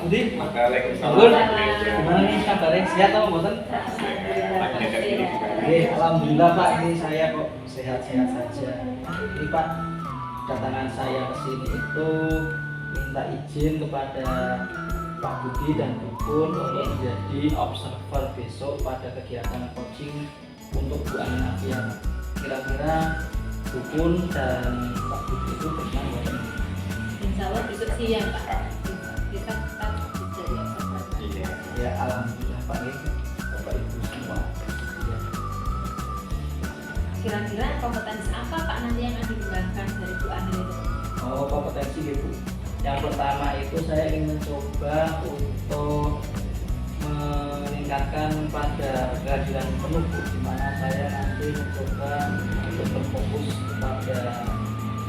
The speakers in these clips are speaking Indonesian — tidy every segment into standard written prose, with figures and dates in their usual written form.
Budi. Waalaikumsalam. Gimana nih kabarnya? Sehat atau bosan? Oke, alhamdulillah Pak, ini saya kok sehat-sehat saja. Ini Pak, kedatangan saya ke sini itu minta izin kepada Pak Budi dan Dukun untuk menjadi observer besok pada kegiatan coaching untuk Bu Anin Afian. Kira-kira Dukun dan Pak Budi itu berkenan nggak? Insya Allah besok siang Pak. Kita tetap jadi observer. Ya alhamdulillah Pak, ini Bapak Ibu semua. Ya. Kira-kira kompetensi apa Pak nanti yang akan dikembangkan dari Bu Anin itu? Oh, kompetensi ya Bu. Yang pertama itu saya ingin mencoba untuk meningkatkan pada kehadiran penuh Bu, di mana saya nanti mencoba untuk berfokus kepada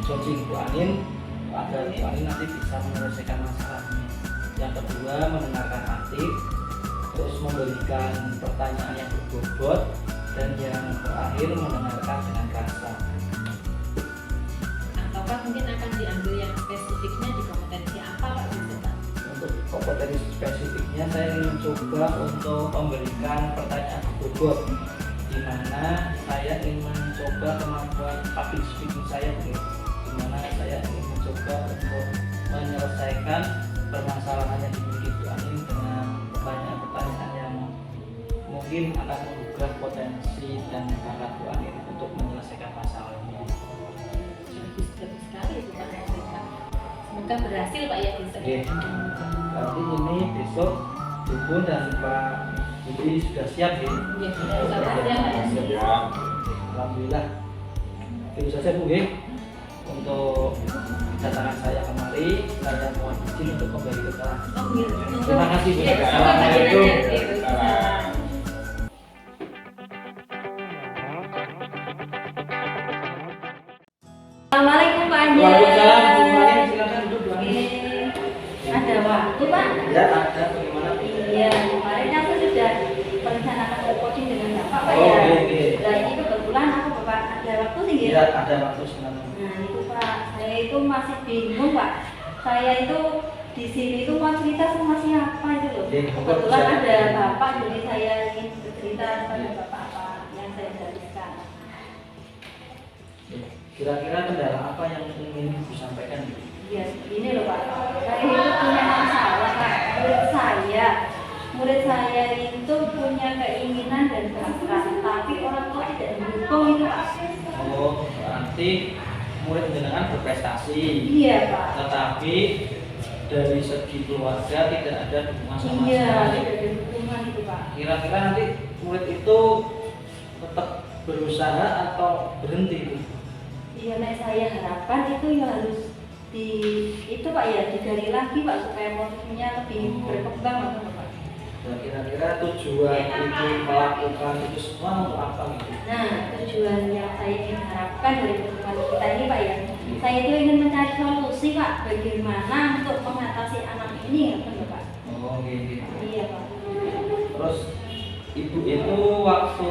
coaching Bu Anin agar Bu Anin nanti bisa menyelesaikan masalahnya. Yang kedua, mendengarkan hati, terus memberikan pertanyaan yang berbobot, dan yang terakhir mendengarkan dengan rasa. Ataukah mungkin akan diambil yang spesifiknya di kompetensi apa Pak bisa Pak? Untuk kompetensi spesifiknya saya ingin mencoba untuk memberikan pertanyaan berbobot, di mana saya ingin mencoba kemampuan public speaking saya, di mana saya ingin mencoba untuk menyelesaikan permasalahan yang dimiliki Bu Anin dengan pertanyaan-pertanyaan yang mungkin akan menggugah potensi dan bakat Bu Anin untuk menyelesaikan masalahnya. Bagus sekali itu Pak. Semoga berhasil Pak ya besok. Oke, berarti ini besok Dukun dan Pak Budi sudah siap ya? Ya, sudah Pak ya. Siap. Alhamdulillah. Itu saja Bu ya. Untuk kedatangan saya kemari, saya mohon izin untuk kembali ke kelas. Oh, gitu. Terima kasih Bu. Ya, Assalamualaikum. Waalaikumsalam. Assalamualaikum Pak Anjar. Waalaikumsalam. Kembali silakan duduk Bu Anin. Ada waktu Pak? Ya ada. Bagaimana? Iya, kemarin aku sudah merencanakan ke coaching dengan Bapak Pak Oh, ya. oke. Nah ini kebetulan aku Bapak ada waktu sih Ya ya. ada waktu sebenarnya. Nah itu Pak, saya itu masih bingung Pak. Saya itu di sini itu mau cerita sama siapa itu loh. Oke, Kebetulan bisa. ada Bapak, jadi saya ingin bercerita kepada Bapak apa yang saya gariskan. Kira-kira kendala apa yang ingin Ibu sampaikan? Ya, ini loh Pak. Saya itu punya masalah Pak. Murid saya itu punya keinginan dan bakat, tapi orang tua tidak mendukung itu Pak. Oh, berarti murid jenengan berprestasi. Iya Pak. Tetapi dari segi keluarga tidak ada dukungan sama Iya, sekali. tidak ada dukungan itu Pak. Kira-kira nanti murid itu tetap berusaha atau berhenti Bu? Iya, nah saya harapkan itu ya harus itu Pak ya digali lagi Pak supaya motifnya lebih berkembang gitu Pak. Dan kira-kira tujuan Ibu melakukan itu semua untuk apa gitu? Nah, tujuan yang saya ingin harapkan dari pertemuan kita ini Pak ya, saya itu ingin mencari solusi Pak, bagaimana untuk mengatasi anak ini ya Pak. Oh gitu. Iya Pak. Terus Ibu itu waktu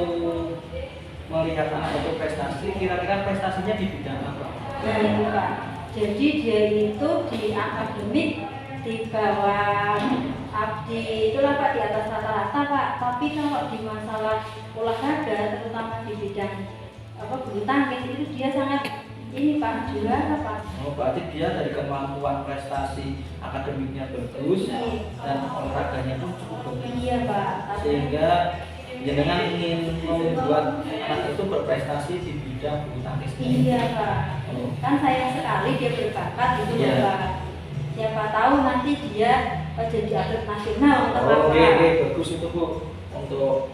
melihat anak itu prestasi, kira-kira prestasinya di bidang apa? Nah itu Pak, jadi dia itu di akademik di bawah abdi itulah Pak, di atas rata-rata Pak. Tapi kalau di masalah olahraga, terutama di bidang bulu tangkis itu dia sangat ini Pak, juara Pak. Oh, berarti dia dari kemampuan prestasi akademiknya bagus dan olahraganya pun cukup bagus. Iya Pak. Sehingga jenengan ingin membuat anak itu berprestasi di bidang bulu tangkis. Iya Pak. Kan sayang sekali dia berbakat gitu Iya. Pak. Siapa tahu nanti dia jadi atlet nasional atau apa. Oke, bagus itu Bu. Untuk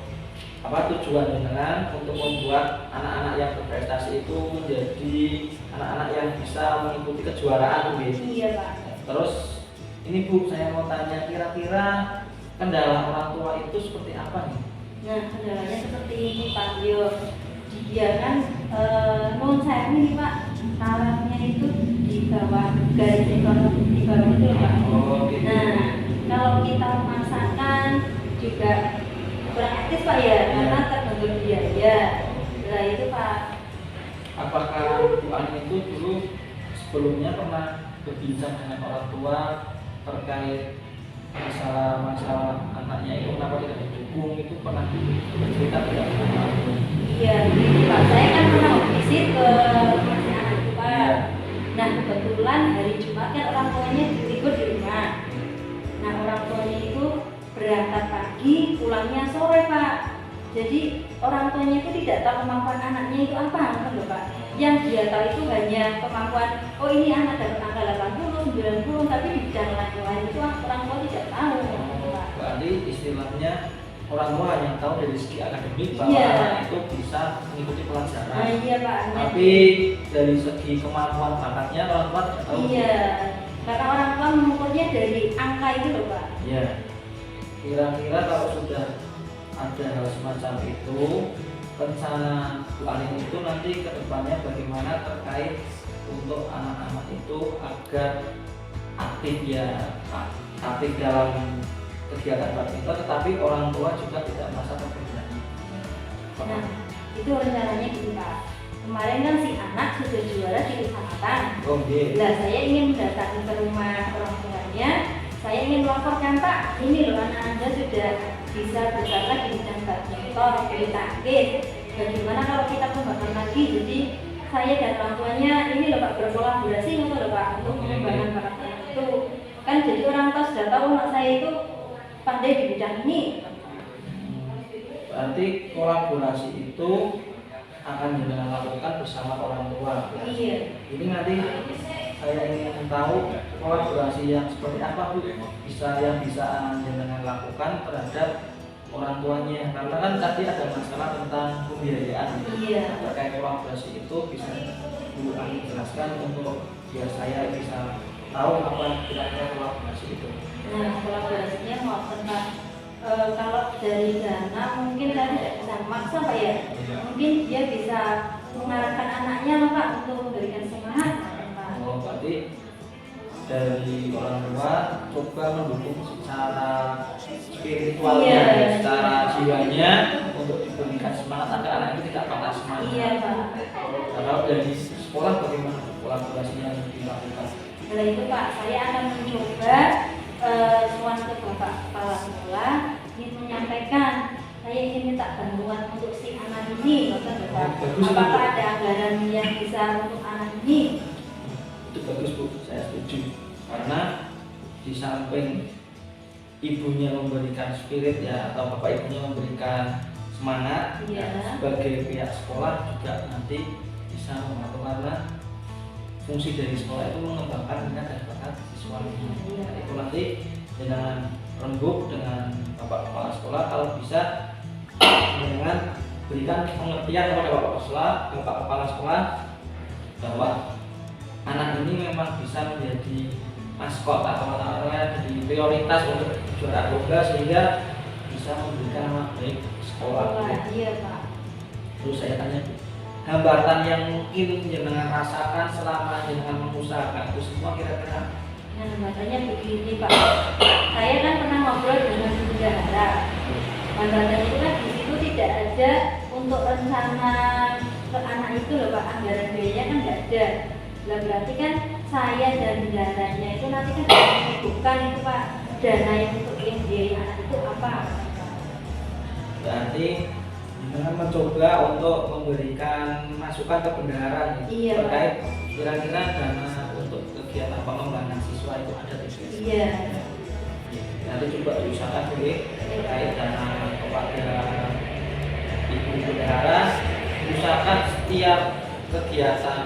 apa tujuan jenengan untuk membuat anak-anak yang berprestasi itu menjadi anak-anak yang bisa mengikuti kejuaraan Bu. Iya Pak. Terus ini Bu, saya mau tanya kira-kira kendala orang tua itu seperti apa nih? Nah, kendalanya seperti ini Pak Yo. Dia kan non saya ini Pak, tarafnya itu di bawah garis ekonomi di bawah itu Pak. Oh, gitu. Nah, kalau kita memaksakan juga kurang etis Pak ya, karena terbentur biaya. Nah itu Pak. Apakah Bu Anin itu dulu sebelumnya pernah berbincang dengan orang tua terkait masalah anaknya itu kenapa tidak didukung itu pernah bercerita tidak pernah. Iya, gitu Pak. Saya kan pernah visit ke masih anak itu Pak. Nah kebetulan hari Jumat kan orang tuanya libur di rumah. Nah orang tuanya itu berangkat pagi, pulangnya sore Pak. Jadi orang tuanya itu tidak tahu kemampuan anaknya itu apa, kan loh Pak. Yang dia tahu itu hanya kemampuan, oh ini anak dapat angka 80, 90, tapi di bidang lain itu orang tua tidak tahu, Pak. Berarti istilahnya orang tua hanya tahu dari segi akademik bahwa Iya. anak itu bisa mengikuti pelajaran. Nah iya Pak. Tapi dari segi kemampuan bakatnya orang tua tidak tahu. Iya, karena orang tua mengukurnya dari angka itu loh Pak. Iya. Kira-kira kalau sudah ada hal semacam itu, rencana Bu Anin itu nanti ke depannya bagaimana terkait untuk anak-anak itu agar aktif aktif dalam kegiatan badminton, tetapi orang tua juga tidak merasa terbebani. Nah, itu rencananya gitu Pak. Kemarin kan si anak sudah juara di kecamatan. Oh iya. Nah, saya ingin mendatangi ke rumah orang tuanya. Saya ingin melaporkan Pak, ini loh anak Anda sudah bisa berbakat di bidang badminton, bulu tangkis. Bagaimana kalau kita kembangkan lagi? Jadi saya dan orang tuanya ini loh Pak berkolaborasi gitu loh Pak untuk mengembangkan bakat anak itu. Kan jadi orang tua sudah tahu anak saya itu pandai di bidang ini. Berarti kolaborasi itu akan jenengan lakukan bersama orang tua. Ya? Iya. Ini nanti saya ingin tahu kolaborasi yang seperti apa Bu yang bisa jenengan lakukan terhadap orang tuanya. Karena kan tadi ada masalah tentang pembiayaan. Iya. Terkait kolaborasi itu bisa Bu Ani jelaskan untuk biar saya bisa tahu apa kira-kira kolaborasi itu. Nah, kolaborasinya mau tentang kalau dari dana mungkin saya tidak bisa memaksa Pak ya. Mungkin dia bisa mengarahkan anaknya loh Pak untuk memberikan semangat. Pak. Oh, berarti dari orang tua coba mendukung secara spiritualnya, Iya. secara jiwanya untuk diberikan semangat agar anak itu tidak patah semangat. Iya Pak. Kalau dari sekolah bagaimana kolaborasinya yang dilakukan? Setelah itu Pak, saya akan mencoba soal ke Bapak Kepala Sekolah ingin menyampaikan saya ingin minta bantuan untuk si anak ini, Bapak. Bagus, Apakah Bu. ada anggaran yang bisa untuk anak ini? Itu bagus Bu, saya setuju. Karena di samping ibunya memberikan spirit ya atau bapak ibunya memberikan semangat, Iya. ya, sebagai pihak sekolah juga nanti bisa membantu karena fungsi dari sekolah itu mengembangkan minat dan bakat siswanya. Iya. Nah, itu nanti dengan rembuk dengan bapak kepala sekolah kalau bisa dengan berikan pengertian kepada bapak kepala sekolah bahwa anak ini memang bisa menjadi maskot atau jadi prioritas untuk juara boga sehingga bisa memberikan nama baik sekolah. Iya Pak. Terus saya tanya, hambatan yang mungkin jenengan rasakan selama jenengan mengusahakan itu semua kira-kira? Nah, makanya begini Pak. Saya kan pernah ngobrol dengan bendahara. Hambatan itu kan di situ tidak ada untuk rencana ke anak itu loh Pak, anggaran biayanya kan nggak ada. Lah berarti kan saya dan bendaharanya itu nanti kan harus menentukan itu Pak, dana yang untuk yang biaya anak itu apa. Berarti jenengan mencoba untuk memberikan masukan ke bendahara Iya, Pak. terkait kira-kira dana untuk kegiatan pengembangan siswa itu ada tidak? Iya. Nanti coba diusahakan dulu terkait dana kepada ibu bendahara, usahakan setiap kegiatan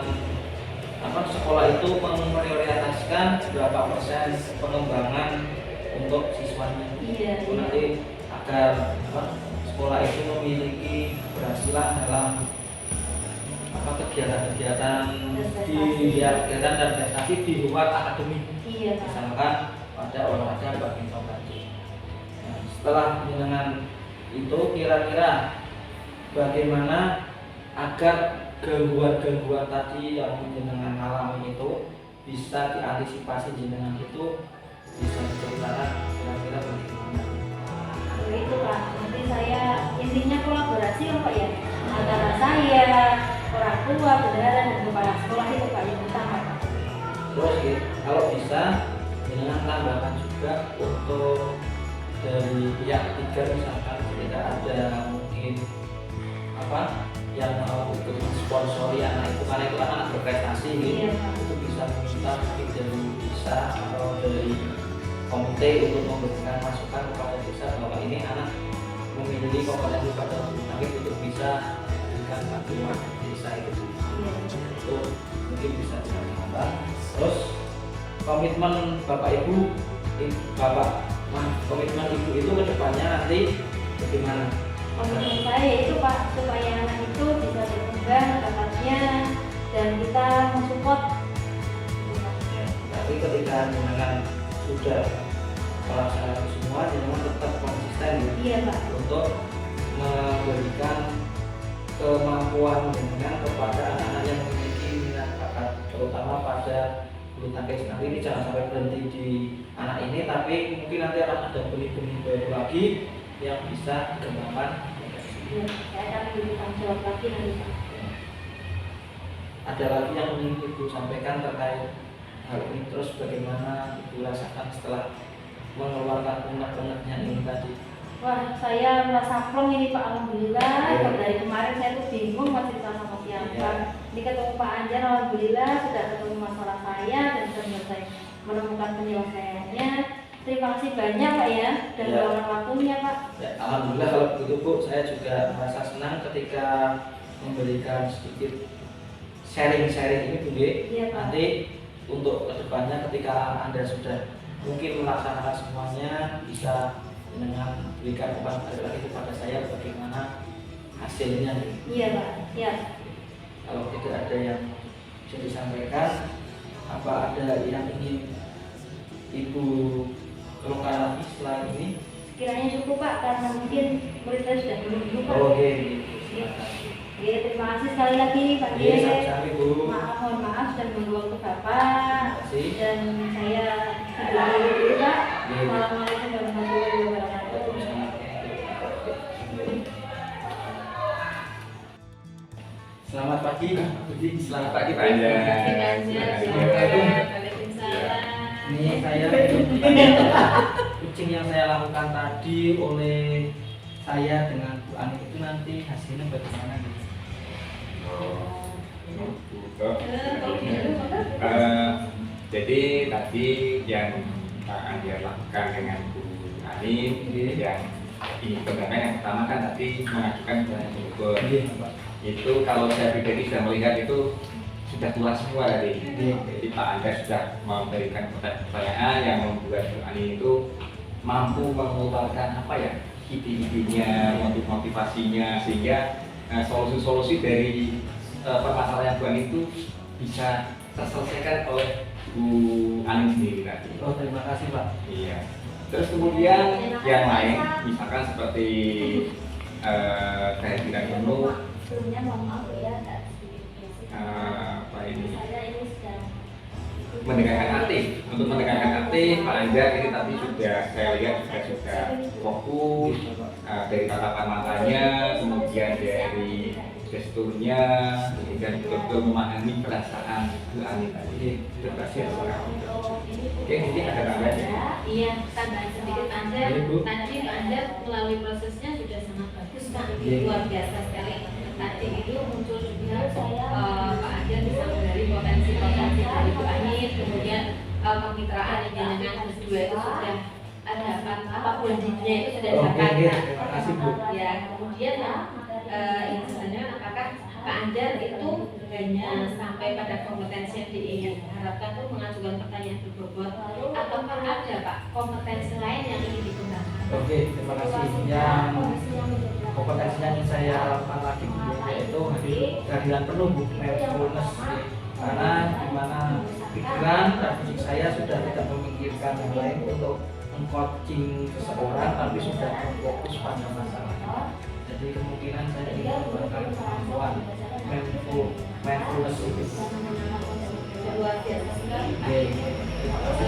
sekolah itu memprioritaskan berapa persen pengembangan untuk siswanya. Iya. Itu nanti agar sekolah itu memiliki keberhasilan dalam kegiatan-kegiatan kegiatan dan prestasi di luar akademik. Iya Pak. Misalkan pada olahraga badminton tadi. Nah, setelah dengan itu kira-kira bagaimana agar gangguan-gangguan tadi yang jenengan alami itu bisa diantisipasi jenengan itu bisa diceritakan kira-kira bagaimana? Itu Pak, nanti saya intinya kolaborasi loh Pak ya antara saya, orang tua, bendahara dan kepala sekolah itu Pak yang utama Pak. Terus kalau bisa jenengan tambahkan juga juga untuk dari pihak ketiga, misalkan ketika ada mungkin yang mau ikut sponsori anak itu, karena itu kan anak berprestasi gitu, Iya, Pak. itu bisa meminta mungkin dari desa atau dari komite untuk memberikan masukan kepada desa bahwa ini anak memiliki kompetensi pada bulu tangkis untuk bisa diberikan bantuan desa itu. Iya. Itu mungkin bisa ditambah. Terus komitmen Bapak Ibu, komitmen Ibu itu ke depannya nanti bagaimana? Komitmen saya itu Pak, supaya anak itu bisa berkembang bakatnya dan kita mensupport. Tapi ketika dengan sudah melaksanakan semua, jangan tetap konsisten ya, Iya Pak. untuk memberikan kemampuan dengan kepada anak-anak yang memiliki minat bakat, terutama pada bulu tangkis. Nanti ini jangan sampai berhenti di anak ini, tapi mungkin nanti akan ada benih-benih baru lagi yang bisa dikembangkan. Iya, saya akan berikan jawab lagi nanti Pak. Ada lagi yang ingin Ibu sampaikan terkait hal ini, terus bagaimana Ibu rasakan setelah mengeluarkan unek-uneknya ini tadi? Wah, saya merasa plong ini Pak, alhamdulillah. Iya. Dari kemarin saya tuh bingung masih sama siapa. Iya. Ini ketemu Pak Anjar, alhamdulillah sudah ketemu masalah saya dan sudah saya menemukan penyelesaiannya. Terima kasih banyak Pak ya, dan Iya. meluangkan waktunya Pak. Ya, alhamdulillah kalau begitu Bu, saya juga merasa senang ketika memberikan sedikit sharing-sharing ini Bu. Iya Pak. Nanti untuk kedepannya ketika Anda sudah mungkin melaksanakan semuanya, bisa dengan berikan lagi kepada saya bagaimana hasilnya. Iya Pak. Iya. Kalau tidak ada yang bisa disampaikan, apa ada yang ingin Ibu keluarkan lagi setelah ini? Kiranya cukup Pak, karena mungkin murid saya sudah menunggu Pak. Oke. Oke, terima kasih sekali lagi Pak Iya, Ye. sama-sama Bu. Mohon maaf sudah mengganggu waktu Bapak. Terima kasih. Dan saya sudah dulu Pak. Iya. Assalamualaikum warahmatullahi wabarakatuh. Selamat pagi, Selamat pagi Pak Anjar. Waalaikumsalam. Ini saya kucing yang saya lakukan tadi oleh saya dengan Bu Ani itu nanti hasilnya bagaimana gitu? Jadi tadi yang Pak Anjar lakukan dengan Bu Ani, yang ini kebanggaan yang pertama kan tadi mengajukan ke Bogor. Iya, Pak. Itu kalau saya pribadi sudah melihat itu sudah tua semua tadi. Jadi Pak Anjar sudah memberikan pertanyaan yang membuat Bu Ani itu mampu mengeluarkan apa ya, ide-idenya, motivasinya, sehingga solusi-solusi dari permasalahan Bu Ani itu bisa terselesaikan oleh Bu Ani sendiri tadi. Oh, terima kasih Pak. Iya. Terus kemudian yang lain, misalkan seperti kehadiran penuh, Sebelumnya mohon maaf ya, ada sedikit basic. apa ini, Saya ini sedang mendengarkan aktif. Untuk mendengarkan aktif, Pak Anjar ini tadi sudah saya lihat sudah fokus dari tatapan matanya, kemudian dari gesturnya, kemudian betul-betul memahami perasaan Bu Ani tadi. Berhasil sekali. Oke, mungkin ada tambahan ya? Iya, tambahan sedikit Anjar. Iya, Bu. Tadi Pak Anjar melalui prosesnya sudah sangat bagus Pak, Iya. luar biasa sekali. Tadi itu muncul juga Pak Anjar bisa menggali potensi-potensi dari Bu Ani, kemudian kemitraan yang dengan berdua itu sudah ada apa bondingnya itu sudah Oke, didapatkan. terima kasih Bu. Ya, kemudian ini sebenarnya apakah Pak Anjar itu hanya sampai pada kompetensi yang diharapkan itu mengajukan pertanyaan berbobot, ataukah ada Pak kompetensi lain yang ingin dikembangkan? Oke, terima kasih. Yang kompetensi yang ingin saya lakukan lagi yaitu kehadiran penuh Bu, mindfulness. Karena dimana pikiran dan fisik saya sudah tidak memikirkan yang lain untuk meng-coaching seseorang, tapi sudah fokus pada masalah. Jadi kemungkinan saya ingin mengembangkan kemampuan mindfulness itu. Luar biasa sekali Pak. Oke,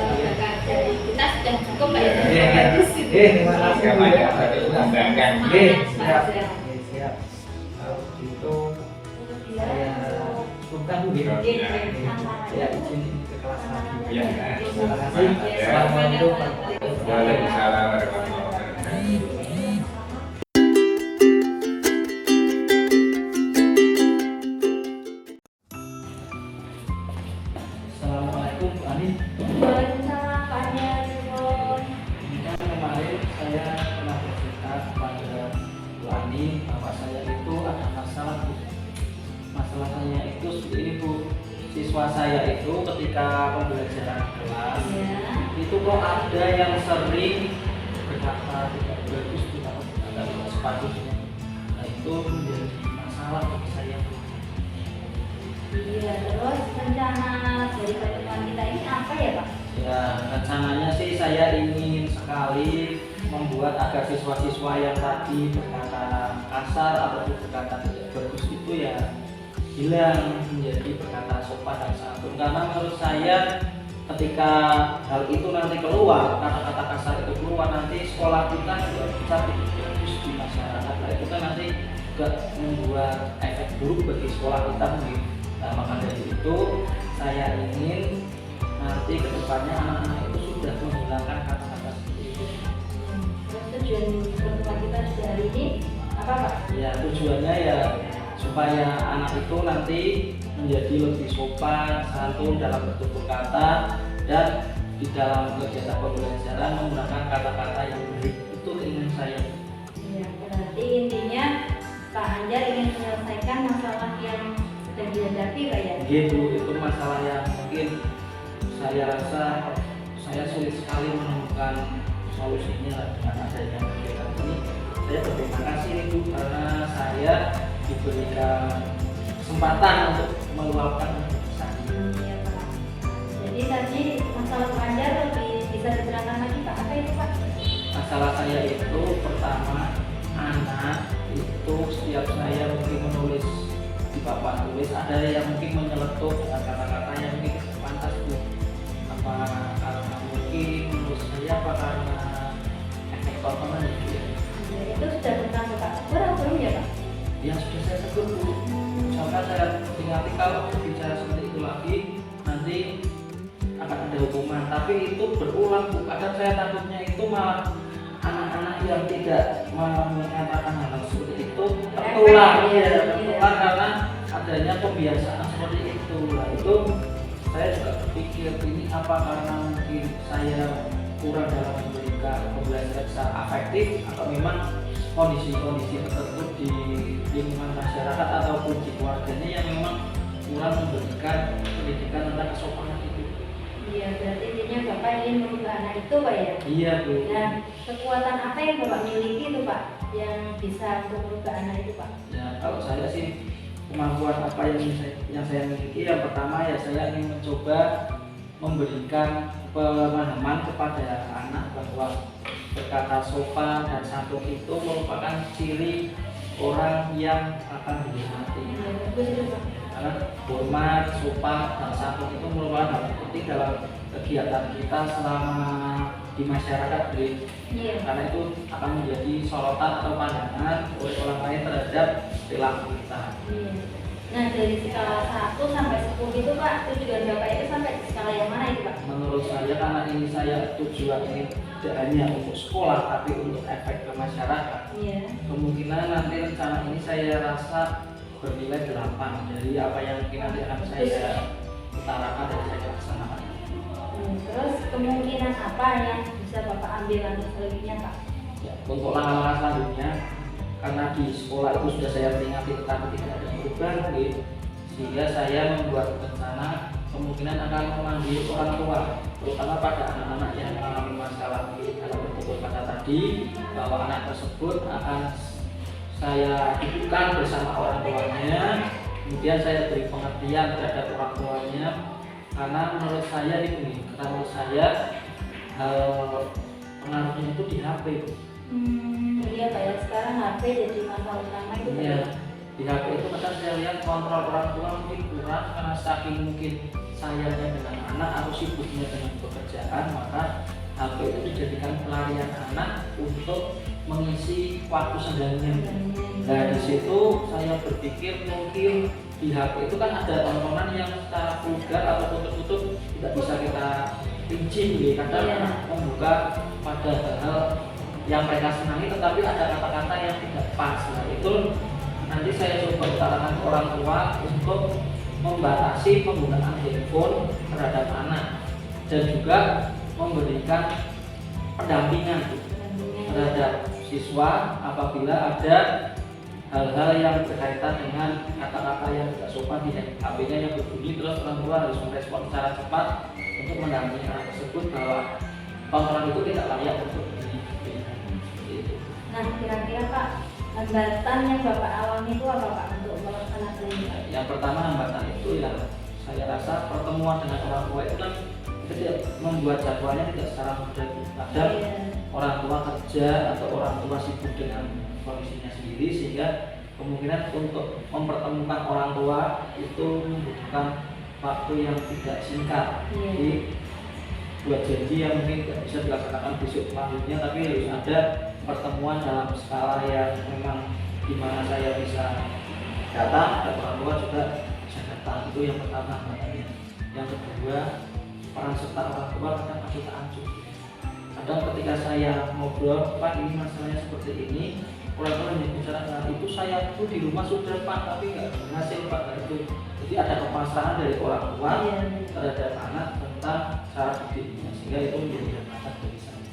terima kasih. Dari kita sudah cukup Pak ya. Iya, iya. Terima kasih. Siapa ya? Saya mengembangkan. Oke, siap. Oke, siap. Kalau begitu saya cukupkan buka Bu. Iya. Ya izin ke kelas lagi. Iya. Terima kasih. Assalamualaikum warahmatullahi wabarakatuh. Waalaikumsalam warahmatullahi wabarakatuh. Assalamualaikum Bu Ani. Waalaikumsalam Pak Anjar. Ini kan kemarin saya pernah bercerita kepada Bu Ani bahwa saya itu ada masalah Bu. Masalah saya itu seperti ini Bu. Siswa saya itu ketika pembelajaran kelas itu kok ada yang sering berkata tidak bagus, tidak sepatutnya. Nah itu menjadi masalah bagi saya Bu. Iya, terus rencana dari pertemuan kita ini apa ya Pak? Ya, rencananya sih saya ingin sekali membuat agar siswa-siswa yang tadi berkata kasar atau berkata tidak bagus itu ya hilang menjadi berkata sopan dan santun. Karena menurut saya ketika hal itu nanti keluar, kata-kata kasar itu keluar, nanti sekolah kita juga bisa tidak bagus di masyarakat. Nah, itu kan nanti juga membuat efek buruk bagi sekolah kita mungkin. Nah, maka dari itu saya ingin nanti kedepannya anak-anak itu sudah menghilangkan kata-kata seperti itu. Terus tujuan pertemuan kita juga hari ini apa Pak? Ya tujuannya ya supaya anak itu nanti menjadi lebih sopan, santun dalam bertutur kata dan di dalam kegiatan pembelajaran menggunakan kata-kata yang baik. Itu keinginan saya. Iya, berarti intinya Pak Anjar ingin menyelesaikan masalah yang sedang dihadapi Pak ya? Gitu, itu masalah yang mungkin saya rasa saya sulit sekali menemukan solusinya dengan adanya kegiatan ini. Saya berterima kasih nih Bu karena saya diberikan kesempatan untuk meluapkan saya. Iya Pak. Jadi tadi masalah Pak Anjar lebih bisa diterangkan lagi Pak, apa itu Pak? Masalah saya itu pertama anak itu setiap saya mungkin menulis di papan tulis ada yang mungkin menyeletuk dengan kata-kata yang mungkin tidak pantas Bu. Apa karena mungkin menurut saya apa karena efek tontonan gitu ya. Ya, itu sudah pernah Pak sebut atau belum ya Pak? Yang sudah saya sebut Bu. Misalkan saya ingatkan kalau bicara seperti itu lagi nanti akan ada hukuman. Tapi itu berulang Bu. Kadang saya takutnya itu malah anak-anak yang tidak mengatakan hal seperti itu tertular, tertular karena adanya kebiasaan seperti itu. Nah itu saya juga berpikir ini apa karena mungkin saya kurang dalam memberikan pembelajaran secara afektif atau memang kondisi-kondisi tertentu di lingkungan masyarakat ataupun di keluarganya yang memang kurang memberikan pendidikan tentang kesopanan itu. Iya, berarti intinya Bapak ingin merubah anak itu Pak ya? Iya Bu. Dan kekuatan apa yang Bapak miliki itu Pak yang bisa untuk merubah anak itu Pak? Ya kalau saya sih kemampuan apa yang saya miliki, yang pertama ya saya ingin mencoba memberikan pemahaman kepada anak bahwa berkata sopan dan santun itu merupakan ciri orang yang akan dihormati. Iya, bagus itu Pak. Karena hormat, sopan dan santun itu merupakan hal penting dalam kegiatan kita selama di masyarakat, Bu. Iya. Karena itu akan menjadi sorotan atau pandangan oleh orang lain terhadap perilaku kita. Iya. Nah dari skala 1 sampai 10 itu Pak, tujuan Bapak itu sampai di skala yang mana itu Pak? Menurut saya karena ini saya tujuan ini tidak hanya untuk sekolah tapi untuk efek ke masyarakat. Iya. Kemungkinan nanti rencana ini saya rasa bernilai 8 dari apa yang mungkin nanti akan saya utarakan dan saya laksanakan. Terus kemungkinan apa yang bisa Bapak ambil langkah selanjutnya Pak? Ya, untuk langkah-langkah selanjutnya karena di sekolah itu sudah saya peringati tetapi tidak ada perubahan, sehingga saya membuat rencana kemungkinan akan memanggil orang tua terutama pada anak-anak yang mengalami masalah dalam bertutur kata tadi, bahwa anak tersebut akan saya dudukkan bersama orang tuanya, kemudian saya beri pengertian terhadap orang tuanya karena menurut saya ini, karena menurut saya pengaruhnya itu di HP. Iya Pak ya, sekarang HP jadi masalah utama itu Pak. Iya, di HP itu kadang saya lihat kontrol orang tua mungkin kurang karena saking mungkin sayangnya dengan anak atau sibuknya dengan pekerjaan, maka HP itu dijadikan pelarian anak untuk mengisi waktu senggangnya. Nah di situ saya berpikir mungkin di HP itu kan ada tontonan yang secara vulgar atau putus-putus tidak bisa kita rinci gitu. Kadang Iya. anak membuka pada hal yang mereka senangi tetapi ada kata-kata yang tidak pas. Nah, itu nanti saya coba utarakan ke orang tua untuk membatasi penggunaan handphone terhadap anak dan juga memberikan pendampingan terhadap siswa apabila ada hal-hal yang berkaitan dengan kata-kata yang tidak sopan di HP-nya yang berbunyi, terus orang tua harus merespon secara cepat untuk mendampingi anak tersebut bahwa tontonan itu tidak layak untuk diberikan. Seperti itu. Nah, kira-kira Pak, hambatan yang Bapak alami itu apa Pak untuk melaksanakan ini Pak? Yang pertama hambatan itu ya saya rasa pertemuan dengan orang tua itu kan tidak membuat jadwalnya tidak secara mudah. Kadang Iya. orang tua kerja atau orang tua sibuk dengan kondisinya sendiri sehingga kemungkinan untuk mempertemukan orang tua itu membutuhkan waktu yang tidak singkat. Iya. Jadi buat janji yang mungkin tidak bisa dilaksanakan besok selanjutnya, tapi harus ada pertemuan dalam skala yang memang dimana saya bisa datang dan orang tua juga bisa datang. Itu yang pertama makanya. Yang kedua, peran serta orang tua kadang masih tak acuh. Kadang ketika saya ngobrol, Pak ini masalahnya seperti ini, orang tua yang bicara, nah itu saya tuh di rumah sudah Pak, tapi nggak berhasil Pak. Nah, itu jadi ada kepasrahan dari orang tua Iya. terhadap anak tentang cara didiknya, sehingga itu menjadi hambatan dari saya.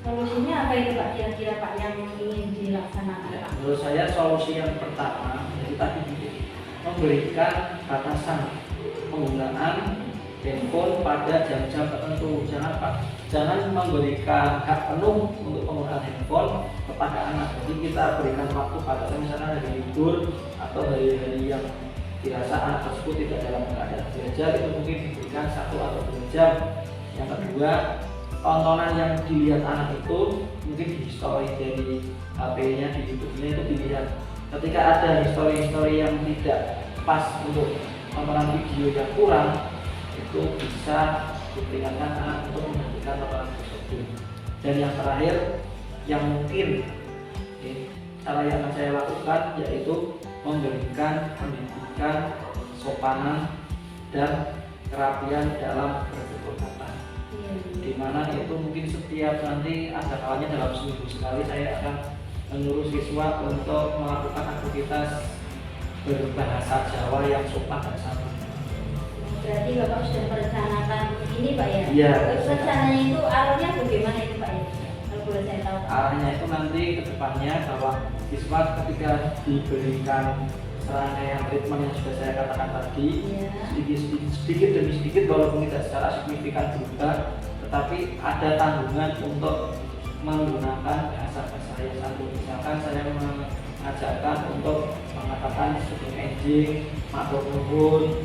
Solusinya apa itu Pak kira-kira Pak yang ingin dilaksanakan Pak? Menurut saya solusi yang pertama jadi tadi memberikan batasan penggunaan handphone pada jam-jam tertentu. Jangan Pak, jangan memberikan hak penuh untuk penggunaan handphone kepada anak. Jadi kita berikan waktu batasan misalnya hari libur atau hari-hari yang dirasa anak tersebut tidak dalam keadaan belajar, itu mungkin diberikan 1 atau 2 jam. Yang kedua, tontonan yang dilihat anak itu mungkin di history dari HP-nya, di YouTube-nya itu dilihat. Ketika ada history yang tidak pas untuk tontonan video yang kurang, itu bisa diperingatkan anak untuk menghentikan tontonan tersebut. Dan yang terakhir, yang mungkin cara yang akan saya lakukan yaitu memberikan pendidikan sopanan dan kerapian dalam bertutur kata. Iya. Di mana itu mungkin setiap nanti ada kalanya dalam seminggu sekali saya akan menyuruh siswa untuk melakukan aktivitas berbahasa Jawa yang sopan dan santun. Berarti Bapak sudah merencanakan ini Pak ya? Iya. Rencananya itu alurnya bagaimana itu Pak ya? Kalau boleh saya tahu Pak. Arahnya itu nanti ke depannya bahwa siswa ketika diberikan serangkaian treatment yang sudah saya katakan tadi, Iya. sedikit demi sedikit walaupun tidak secara signifikan berubah, tetapi ada tanggungan untuk menggunakan bahasa-bahasa yang santun. Misalkan saya mengajarkan untuk mengatakan sebelum enjing, matur nuwun,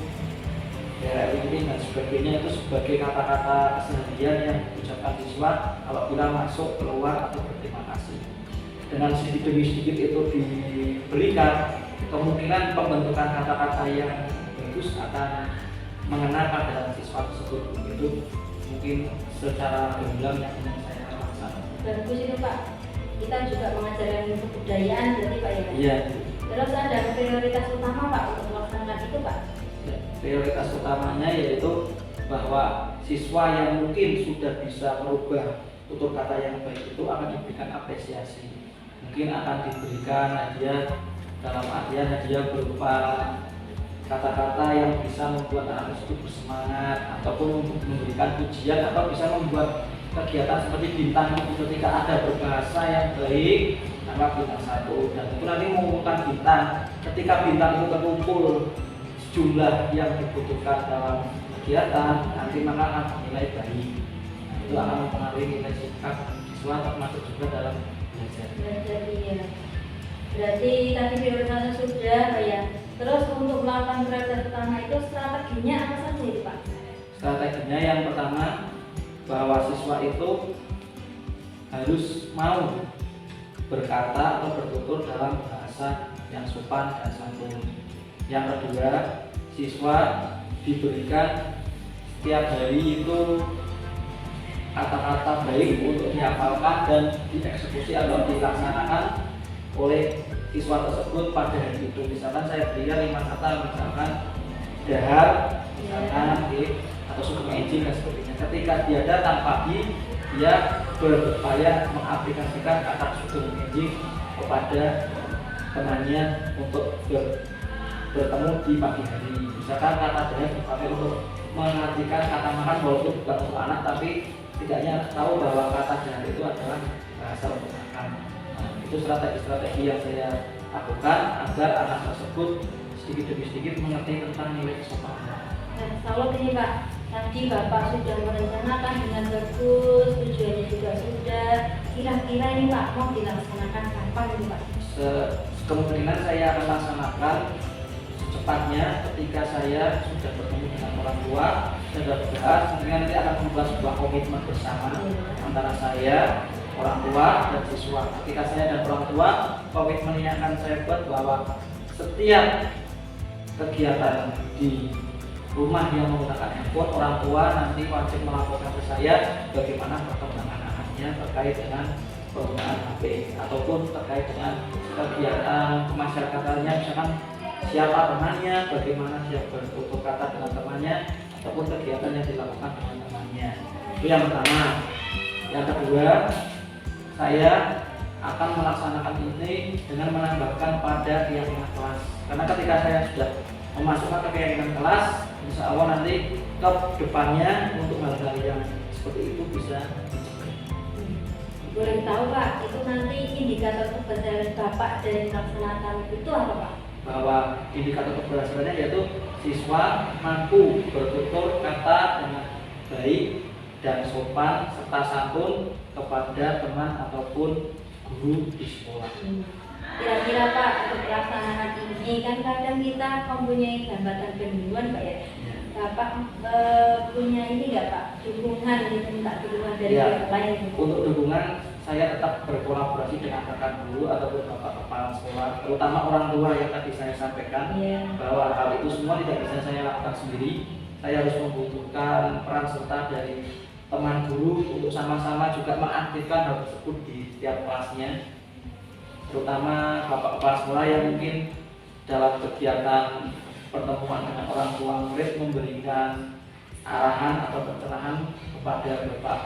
ini dan sebagainya, itu sebagai kata-kata keseharian yang diucapkan siswa apabila masuk, keluar, atau berterima kasih. Dengan sedikit demi sedikit itu diberikan, kemungkinan pembentukan kata-kata yang bagus akan mengena pada siswa tersebut. Itu mungkin secara gamblang yang ingin saya laksanakan. Bagus itu Pak. Kita juga mengajarkan kebudayaan berarti Pak ya? Iya. Terus ada prioritas utama Pak untuk melaksanakan itu Pak? Ya, prioritas utamanya yaitu bahwa siswa yang mungkin sudah bisa merubah tutur kata yang baik itu akan diberikan apresiasi. Mungkin akan diberikan hadiah dalam artian hadiah berupa kata-kata yang bisa membuat anak tersebut bersemangat, ataupun untuk memberikan pujian, atau bisa membuat kegiatan seperti bintang itu. Ketika ada berbahasa yang baik, maka bintang 1, dan itu nanti mengumumkan bintang. Ketika bintang itu terkumpul jumlah yang dibutuhkan dalam kegiatan, nanti maka akan nilai baik. Itu akan mempengaruhi nilai sikap siswa termasuk juga dalam belajar. Belajar iya. Berarti tadi prioritasnya sudah Pak ya. Terus untuk melakukan prioritas utama itu strateginya apa saja itu Pak? Strateginya yang pertama, bahwa siswa itu harus mau berkata atau bertutur dalam bahasa yang sopan dan santun. Yang kedua, siswa diberikan setiap hari itu kata-kata baik untuk dihafalkan dan dieksekusi atau dilaksanakan oleh siswa tersebut pada hari itu. Misalkan saya berikan 5 kata, misalkan dahar, misalkan atau suku engine dan sebagainya. Ketika dia datang pagi, dia berupaya mengaplikasikan kata suku engine kepada temannya untuk bertemu di pagi hari. Misalkan kata dahar dipakai untuk mengartikan kata makan, walaupun bukan untuk anak, tapi tidaknya tahu bahwa kata dahar itu adalah bahasa untuk makan. Itu strategi-strategi yang saya lakukan agar anak tersebut sedikit demi sedikit mengerti tentang nilai kesopanan. Nah, kalau ini Pak, tadi Bapak sudah merencanakan dengan bagus, tujuannya juga sudah. Kira-kira ini Pak mau dilaksanakan kapan ini Pak? Kemungkinan saya akan laksanakan secepatnya ketika saya sudah bertemu dengan orang tua, sudah berbahas, sehingga nanti akan membuat sebuah komitmen bersama antara saya, orang tua, dan siswa. Ketika saya dan orang tua, komitmen yang akan saya buat bahwa setiap kegiatan di rumah yang menggunakan handphone, orang tua nanti wajib melaporkan ke saya bagaimana perkembangan anaknya terkait dengan penggunaan HP ataupun terkait dengan kegiatan kemasyarakatannya, misalkan siapa temannya, bagaimana dia bertutur kata dengan temannya, ataupun kegiatan yang dilakukan dengan temannya. Itu yang pertama. Yang kedua, saya akan melaksanakan ini dengan menambahkan pada keyakinan kelas. Karena ketika saya sudah memasukkan ke keyakinan kelas, insya Allah nanti ke depannya untuk hal-hal yang seperti itu bisa dicegah. Boleh tahu Pak, itu nanti indikator keberhasilan Bapak dari melaksanakan itu apa Pak? Bahwa indikator keberhasilannya yaitu siswa mampu bertutur kata dengan baik dan sopan serta santun kepada teman ataupun guru di sekolah. Kira-kira Pak, untuk pelaksanaan ini kan kadang kita mempunyai hambatan kebingungan Pak ya. Bapak punya ini nggak Pak, dukungan, minta dukungan dari Ya, yang lain? untuk dukungan saya tetap berkolaborasi dengan rekan guru ataupun bapak kepala sekolah, terutama orang tua yang tadi saya sampaikan bahwa hal itu semua tidak bisa saya lakukan sendiri. Saya harus membutuhkan peran serta dari teman guru untuk sama-sama juga mengaktifkan hal tersebut di setiap kelasnya, terutama bapak kepala sekolah yang mungkin dalam kegiatan pertemuan dengan orang tua murid memberikan arahan atau pencerahan kepada bapak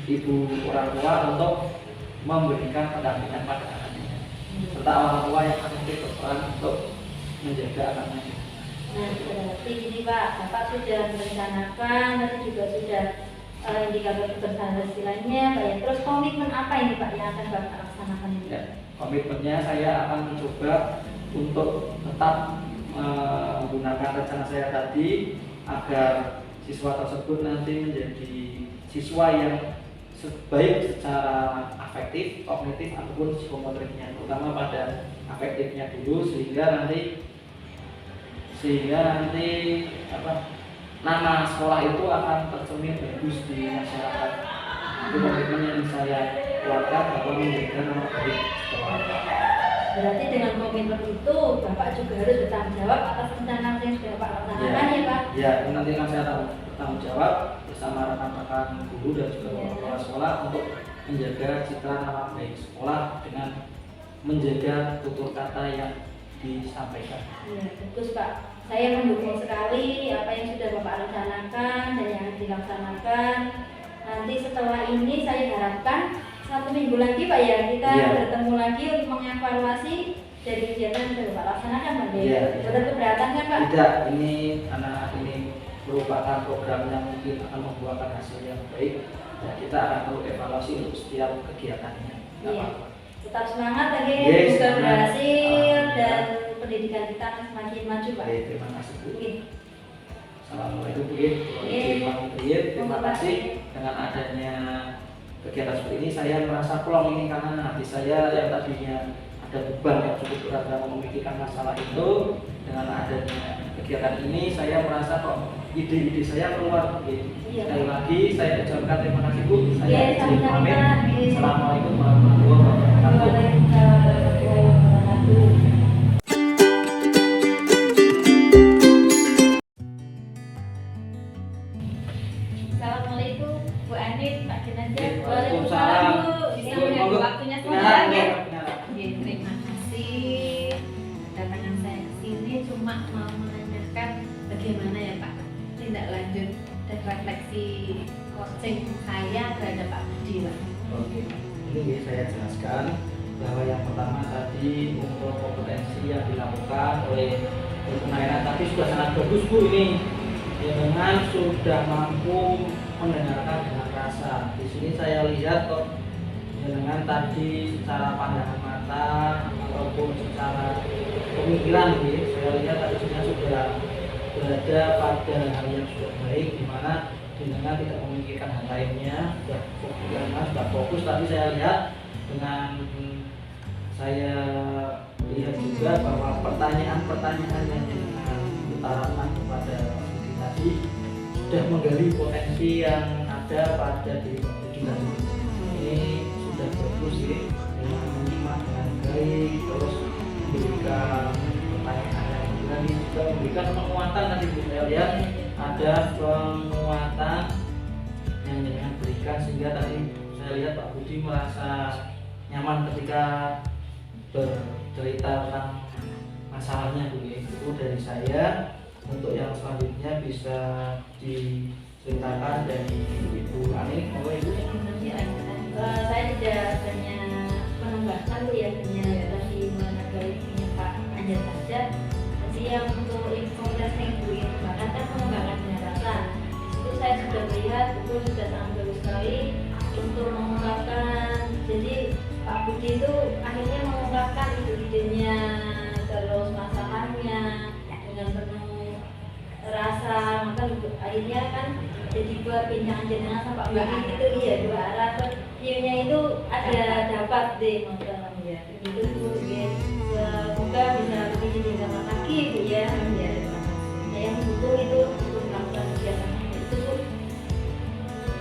ibu orang tua untuk memberikan pendampingan pada anaknya, serta orang tua yang aktif berperan untuk menjaga anaknya. Nah, berarti gini Pak, Bapak sudah merencanakan, nanti juga sudah indikator keberhasilannya Pak ya. Terus komitmen apa ini Pak yang akan Bapak laksanakan ini? Ya, komitmennya saya akan mencoba untuk tetap menggunakan rencana saya tadi agar siswa tersebut nanti menjadi siswa yang baik secara afektif, kognitif ataupun psikomotoriknya, terutama pada afektifnya dulu sehingga nanti nama sekolah itu akan tercermin bagus di masyarakat. Itu komitmen yang saya keluarkan bahwa menjaga nama baik sekolah. Berarti dengan komitmen itu Bapak juga harus bertanggung jawab atas rencana yang sudah Bapak laksanakan ya Pak? Ya, nanti akan saya bertanggung jawab bersama rekan-rekan guru dan juga kepala sekolah untuk menjaga citra nama baik sekolah dengan menjaga tutur kata yang disampaikan. Iya, bagus Pak. Saya mendukung sekali apa yang sudah Bapak rencanakan dan yang dilaksanakan. Nanti setelah ini saya harapkan 1 minggu lagi Pak ya, kita bertemu lagi untuk mengevaluasi dari kegiatan yang sudah Bapak laksanakan Pak. Betul keberatan kan Pak? Tidak, ini anak-anak ini merupakan program yang mungkin akan membuahkan hasil yang baik dan kita akan perlu evaluasi untuk setiap kegiatannya. Iya. Tetap semangat lagi, semoga berhasil dan pendidikan kita akan semakin maju Pak. Terima kasih Bu. Mungkin. Assalamualaikum Bu. Terima kasih dengan adanya kegiatan seperti ini saya merasa plong ini karena hati saya yang tadinya ada beban yang cukup berat dalam memikirkan masalah itu, dengan adanya kegiatan ini saya merasa kok ide-ide saya keluar. Sekali lagi saya ucapkan terima kasih Bu. Saya izin pamit. Assalamualaikum warahmatullahi wabarakatuh. Assalamualaikum Bu Anin, Pak Jenazah. Waalaikumsalam. Bu. Bisa Monggo. waktunya sebentar ya. Nah. Terima kasih. bagaimana ya Pak tindak lanjut dan refleksi coaching saya terhadap Pak Budi Pak? Oke, ini saya jelaskan bahwa yang pertama tadi untuk kompetensi yang dilakukan oleh Naina tadi sudah sangat bagus Bu ini, dengan sudah mampu mendengarkan dengan rasa. Di sini saya lihat kok dengan tadi secara pandangan mata ataupun secara pemikiran saya lihat tadi sudah berada pada hal yang sudah baik, di mana dengan tidak memikirkan hal lainnya, sudah fokus. Tadi saya lihat dengan saya lihat juga bahwa pertanyaan-pertanyaan yang diutarakan kepada Budi tadi sudah menggali potensi yang ada pada diri Budi tadi. Ini sudah bagus dengan menyimak dengan baik, terus memberikan pertanyaan yang berani, juga memberikan penguatan. Tadi saya lihat ada penguatan yang dengan berikan, sehingga tadi saya lihat Pak Budi merasa nyaman ketika bercerita tentang masalahnya itu dari saya. Untuk yang selanjutnya bisa diceritakan dari Ibu Ani. Saya tidak hanya menambahkan ya, hanya tadi mengenai Pak Anjar saja. Jadi yang untuk informasi yang Bu bahkan kan pengembangan rasa itu saya sudah melihat itu sudah sangat bagus sekali untuk mengungkapkan. Jadi Pak Budi itu akhirnya mengungkapkan idenya, terus masalahnya dengan penuh rasa, maka akhirnya kan jadi buat pinjangan jenengan sama Pak Budi itu iya dua arah. View-nya itu ada dapat deh masalah ya. Begitu Bu ya. Semoga bisa lebih ditinggalkan lagi Bu ya. Ya. Yang butuh itu untuk melakukan kegiatan itu Bu.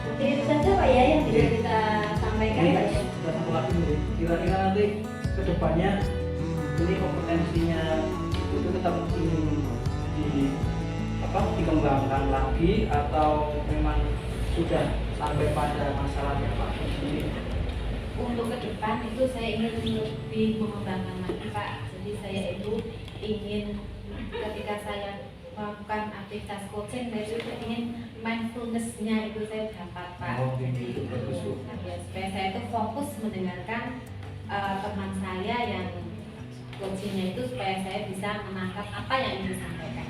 Jadi itu saja Pak ya yang bisa kita sampaikan Pak ya. Satu lagi nih, kira-kira nanti kedepannya ini kompetensinya itu tetap dikembangkan lagi atau memang sudah sampai pada masalahnya Pak? Untuk ke depan itu saya ingin lebih mengembangkan lagi Pak. Jadi saya itu ingin ketika saya melakukan aktivitas coaching, saya juga ingin mindfulness-nya itu saya dapat Pak. Jadi ya, supaya saya itu fokus mendengarkan teman saya yang coachingnya itu, supaya saya bisa menangkap apa yang ingin disampaikan.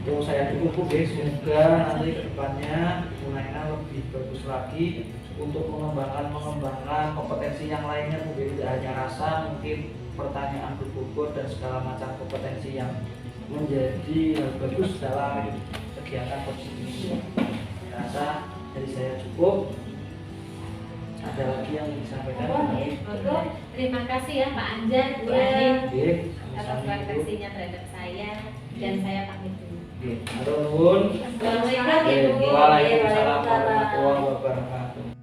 Itu saya dukung Bu, semoga nanti ke depannya Bu Naina lebih bagus lagi untuk mengembangkan kompetensi yang lainnya Bu. Tidak hanya rasa, mungkin pertanyaan berbobot dan segala macam kompetensi yang menjadi bagus dalam kegiatan coaching ini. Saya rasa dari saya cukup. Ada lagi yang disampaikan? Terima kasih ya Pak Anjar, Bu Ani atas Sama-sama, Bu. refleksinya terhadap saya, dan saya pamit dulu. Matur nuwun. Assalamualaikum. Waalaikumsalam warahmatullahi wabarakatuh.